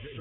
It's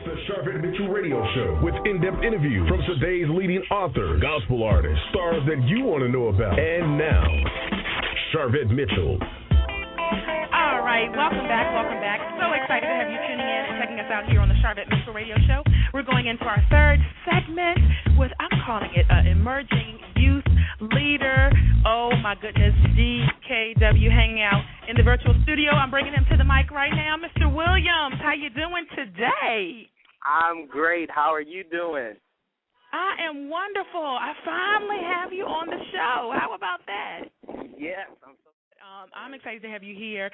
the Sharvette Mitchell Radio Show with in-depth interviews from today's leading authors, gospel artists, stars that you want to know about. And now, Sharvette Mitchell. All right, welcome back. So excited to have you tuning in and checking us out here on the Sharvette Mitchell Radio Show. We're going into our third segment with, I'm calling it Emerging Youth Leader. Oh, my goodness, DKW hanging out in the virtual studio. I'm bringing him to the mic right now. Mr. Williams, how you doing today? I'm great. How are you doing? I am wonderful. I finally have you on the show. How about that? Yes, I'm so I'm excited to have you here.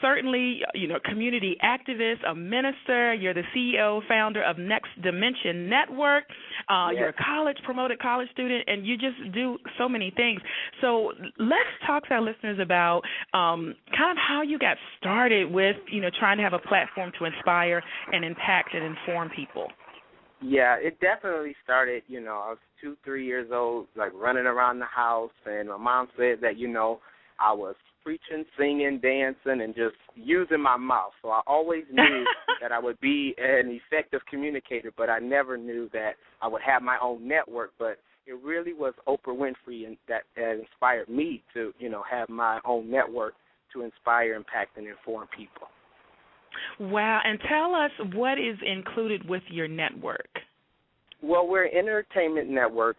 Certainly, community activist, a minister. You're the CEO, founder of Next Dimension Network. Yes. You're a promoted college student, and you just do so many things. So let's talk to our listeners about kind of how you got started with, trying to have a platform to inspire and impact and inform people. Yeah, it definitely started, I was 2-3 years old, like running around the house, and my mom said that, I was preaching, singing, dancing, and just using my mouth. So I always knew that I would be an effective communicator, but I never knew that I would have my own network. But it really was Oprah Winfrey that inspired me to, have my own network to inspire, impact, and inform people. Wow. And tell us what is included with your network. Well, we're an entertainment network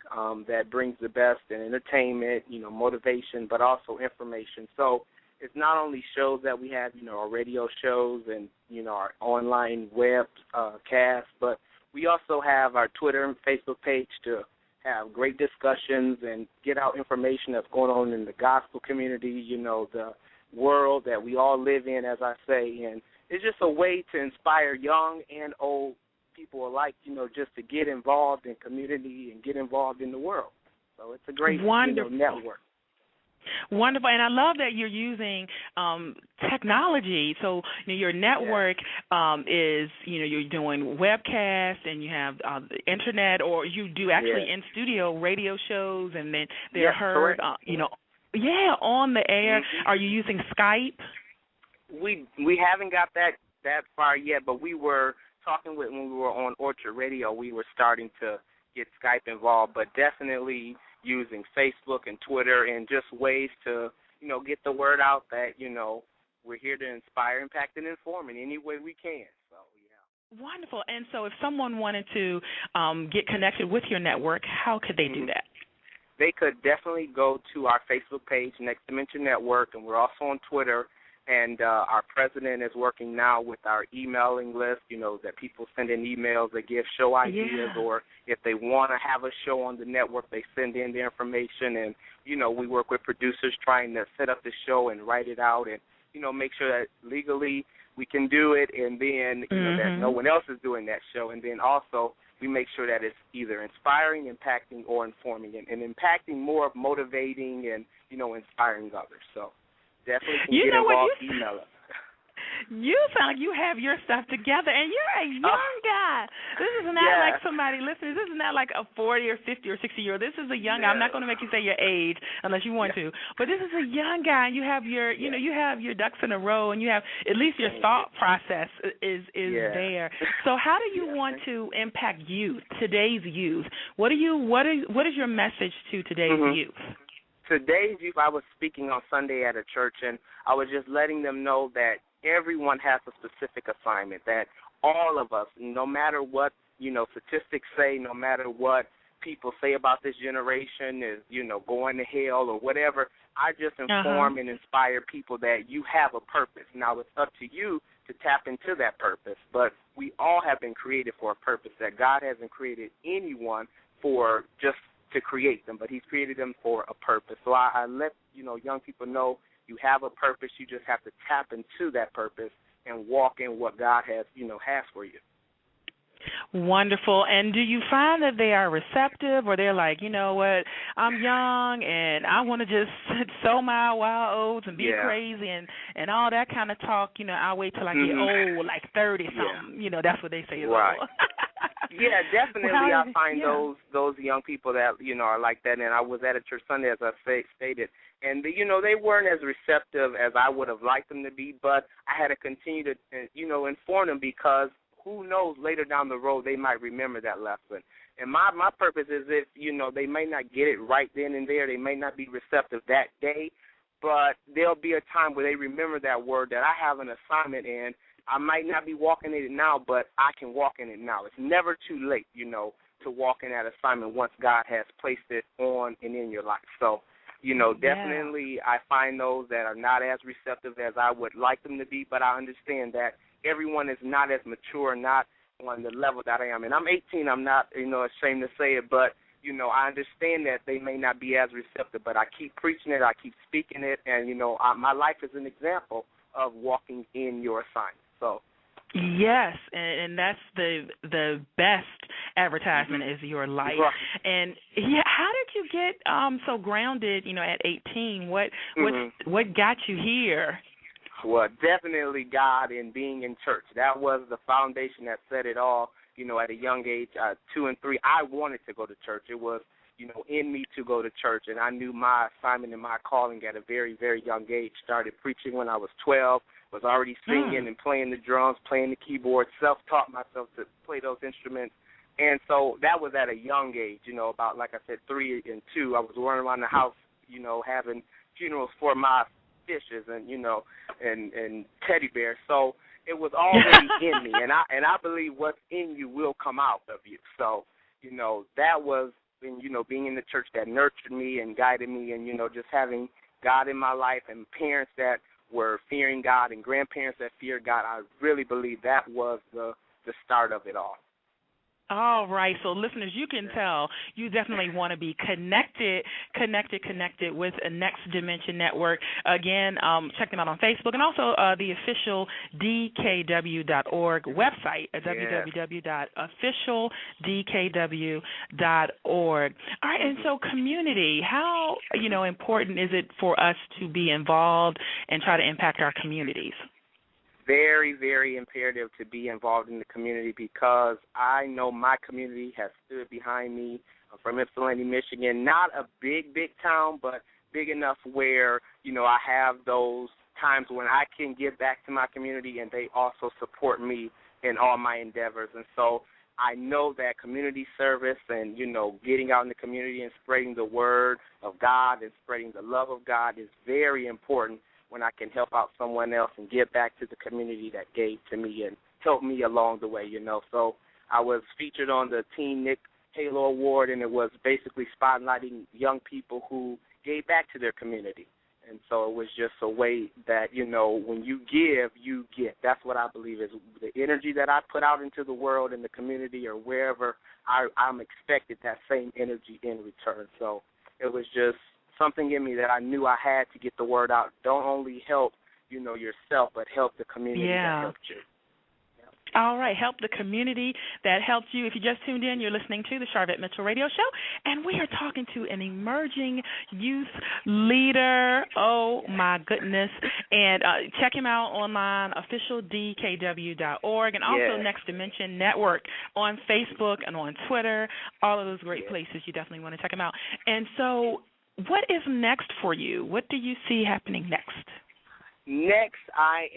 that brings the best in entertainment, motivation, but also information. So it's not only shows that we have, our radio shows and, our online web cast, but we also have our Twitter and Facebook page to have great discussions and get out information that's going on in the gospel community, the world that we all live in, as I say. And it's just a way to inspire young and old people alike, just to get involved in community and get involved in the world. So it's a great network. Wonderful. And I love that you're using technology. So your network is, you're doing webcast and you have the Internet, or you do actually in-studio radio shows, and then they're heard, on the air. Mm-hmm. Are you using Skype? We haven't got that far yet, but we were talking when we were on Orchard Radio, we were starting to get Skype involved, but definitely using Facebook and Twitter and just ways to, get the word out that, we're here to inspire, impact, and inform in any way we can. So, yeah. Wonderful. And so if someone wanted to get connected with your network, how could they do that? They could definitely go to our Facebook page, Next Dimension Network, and we're also on Twitter. And our president is working now with our emailing list, that people send in emails that give show ideas, or if they want to have a show on the network, they send in the information. And, we work with producers trying to set up the show and write it out and, make sure that legally we can do it, and then, that no one else is doing that show. And then also we make sure that it's either inspiring, impacting, or informing, and impacting more of motivating and, inspiring others. So definitely can get involved, email us. You sound like you have your stuff together, and you're a young guy. This is not like somebody listening. This is not like a 40 or 50 or 60-year-old. This is a young guy. I'm not going to make you say your age unless you want to, but this is a young guy, and you have your, you have your ducks in a row, and you have at least your thought process is there. So how do you want to impact youth, today's youth? What is your message to today's youth? Today's youth, I was speaking on Sunday at a church, and I was just letting them know that everyone has a specific assignment, that all of us, no matter what, statistics say, no matter what people say about this generation is, going to hell or whatever, I just inform and inspire people that you have a purpose. Now, it's up to you to tap into that purpose, but we all have been created for a purpose, that God hasn't created anyone for just to create them, but he's created them for a purpose. So I let, young people know you have a purpose. You just have to tap into that purpose and walk in what God has for you. Wonderful. And do you find that they are receptive, or they're like, you know what, I'm young and I want to just sow my wild oats and be crazy and all that kind of talk, I'll wait till I get old, like 30-something. That's what they say. Right. Yeah, definitely. I find those young people that, are like that. And I was at a church Sunday, as I stated, and, they weren't as receptive as I would have liked them to be, but I had to continue to, inform them, because who knows, later down the road they might remember that lesson. And my purpose is if, they may not get it right then and there, they may not be receptive that day, but there'll be a time where they remember that word, that I have an assignment in. I might not be walking in it now, but I can walk in it now. It's never too late, to walk in that assignment once God has placed it on and in your life. So, definitely I find those that are not as receptive as I would like them to be, but I understand that everyone is not as mature, not on the level that I am. And I'm 18. I'm not, ashamed to say it, but, I understand that they may not be as receptive, but I keep preaching it, I keep speaking it, and, my life is an example of walking in your assignment. So. Yes, and that's the best advertisement is your life. Right. And how did you get so grounded? At 18, what got you here? Well, definitely God and being in church. That was the foundation that set it all. At a young age, 2 and 3, I wanted to go to church. It was, in me to go to church, and I knew my assignment and my calling at a very, very young age. Started preaching when I was 12. Was already singing and playing the drums, playing the keyboard, self-taught myself to play those instruments. And so that was at a young age, about, like I said, 3 and 2. I was running around the house, having funerals for my fishes and, and teddy bears. So it was already in me. And I believe what's in you will come out of you. So, that was, being in the church that nurtured me and guided me and, just having God in my life and parents that were fearing God and grandparents that feared God. I really believe that was the start of it all. All right. So, listeners, you can tell you definitely want to be connected with a Next Dimension Network. Again, check them out on Facebook and also the official DKW.org website at www.officialdkw.org. All right. And so community, how, important is it for us to be involved and try to impact our communities? Very, very imperative to be involved in the community because I know my community has stood behind me. I'm from Ypsilanti, Michigan, not a big, big town, but big enough where, I have those times when I can give back to my community and they also support me in all my endeavors. And so I know that community service and, getting out in the community and spreading the word of God and spreading the love of God is very important when I can help out someone else and give back to the community that gave to me and helped me along the way, So I was featured on the Teen Nick Halo Award, and it was basically spotlighting young people who gave back to their community. And so it was just a way that, when you give, you get. That's what I believe is the energy that I put out into the world and the community or wherever, I'm expected that same energy in return. So it was just something in me that I knew I had to get the word out. Don't only help, yourself, but help the community that helped you. All right, help the community that helped you. If you just tuned in, you're listening to the Sharvette Mitchell Radio Show, and we are talking to an emerging youth leader. Oh, my goodness. And check him out online, officialdkw.org, and also Next Dimension Network on Facebook and on Twitter, all of those great places. You definitely want to check him out. And so what is next for you? What do you see happening next? Next, I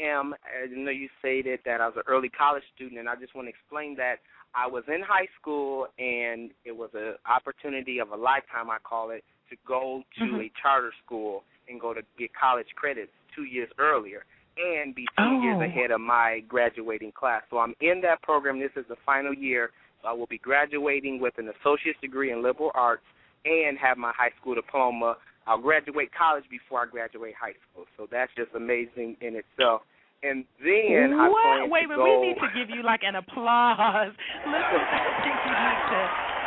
know you stated that I was an early college student, and I just want to explain that I was in high school, and it was an opportunity of a lifetime, I call it, to go to a charter school and go to get college credits 2 years earlier and be 2 years ahead of my graduating class. So I'm in that program. This is the final year. So I will be graduating with an associate's degree in liberal arts and have my high school diploma. I'll graduate college before I graduate high school, so that's just amazing in itself. And then I plan Wait, to go. We need to give you like an applause. Listen, I think you need to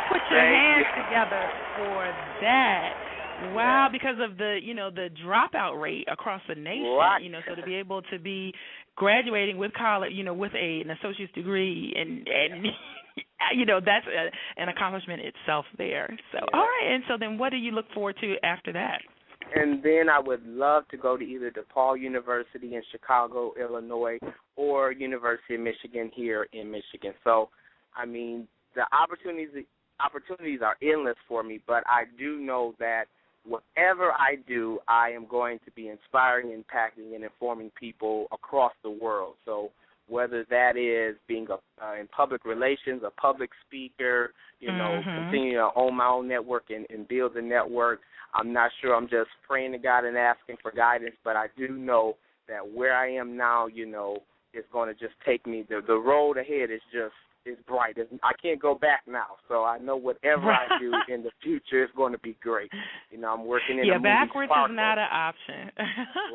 put your hands together for that. Wow, because of the the dropout rate across the nation, right. So to be able to be graduating with college, with an associate's degree and that's an accomplishment itself there. So, all right, and so then what do you look forward to after that? And then I would love to go to either DePaul University in Chicago, Illinois, or University of Michigan here in Michigan. So, I mean, the opportunities are endless for me, but I do know that whatever I do, I am going to be inspiring, impacting, and informing people across the world. So whether that is being in public relations, a public speaker, continuing to own my own network and build the network. I'm not sure. I'm just praying to God and asking for guidance, but I do know that where I am now, is going to just take me. The road ahead is bright. I can't go back now, so I know whatever I do in the future is going to be great. I'm working in the movie backwards Sparkle. is not an option.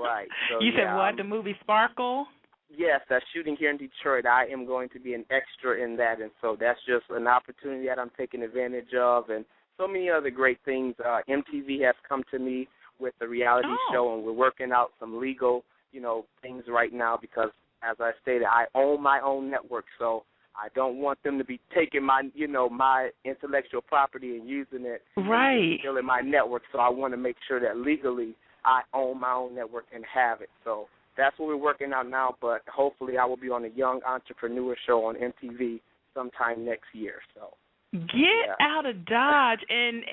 Right. So, you said what? The movie Sparkle? Yes, that's shooting here in Detroit. I am going to be an extra in that, and so that's just an opportunity that I'm taking advantage of, and so many other great things. MTV has come to me with the reality show, and we're working out some legal, things right now because, as I stated, I own my own network, so I don't want them to be taking my, my intellectual property and using it, and stealing my network. So I want to make sure that legally I own my own network and have it. So that's what we're working out now. But hopefully I will be on a Young Entrepreneur show on MTV sometime next year. So get out of Dodge, and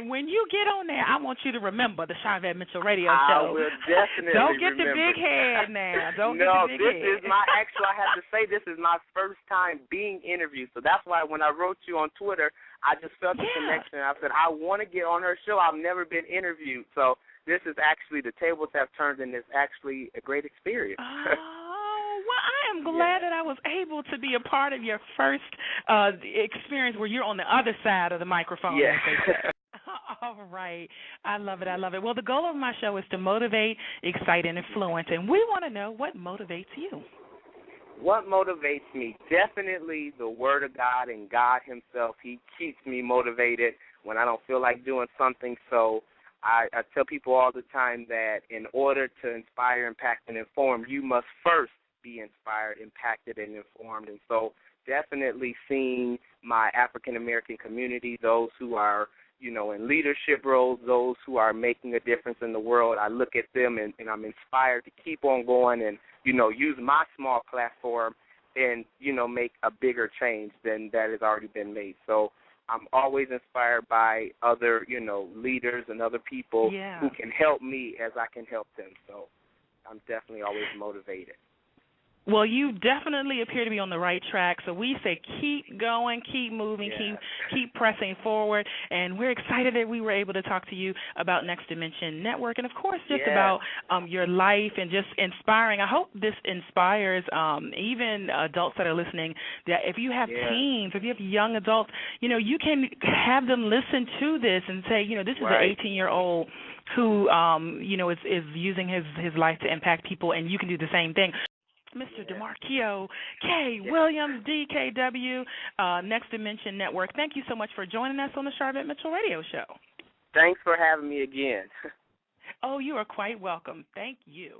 when you get on there, I want you to remember the Sharvette Mitchell Radio Show. I will definitely Don't get remember. the big head now. Don't get the big head. This is my I have to say, this is my first time being interviewed. So that's why when I wrote you on Twitter, I just felt the connection. I said, I want to get on her show. I've never been interviewed. So this is actually, the tables have turned, and it's actually a great experience. Well, I am glad that I was able to be a part of your first experience where you're on the other side of the microphone. Yeah. All right. I love it. Well, the goal of my show is to motivate, excite, and influence, and we want to know what motivates you. What motivates me? Definitely the Word of God and God Himself. He keeps me motivated when I don't feel like doing something. So I tell people all the time that in order to inspire, impact, and inform, you must first be inspired, impacted, and informed. And so definitely seeing my African-American community, those who are, in leadership roles, those who are making a difference in the world, I look at them and I'm inspired to keep on going and, use my small platform and, make a bigger change than that has already been made. So I'm always inspired by other, leaders and other people who can help me as I can help them. So I'm definitely always motivated. Well, you definitely appear to be on the right track, so we say keep going, keep moving, keep pressing forward, and we're excited that we were able to talk to you about Next Dimension Network and, of course, just about your life and just inspiring. I hope this inspires even adults that are listening, that if you have teens, if you have young adults, you can have them listen to this and say, this is an 18-year-old who, is using his life to impact people, and you can do the same thing. Mr. Damarqio K. Williams, DKW, Next Dimension Network. Thank you so much for joining us on the Sharvette Mitchell Radio Show. Thanks for having me again. Oh, you are quite welcome. Thank you.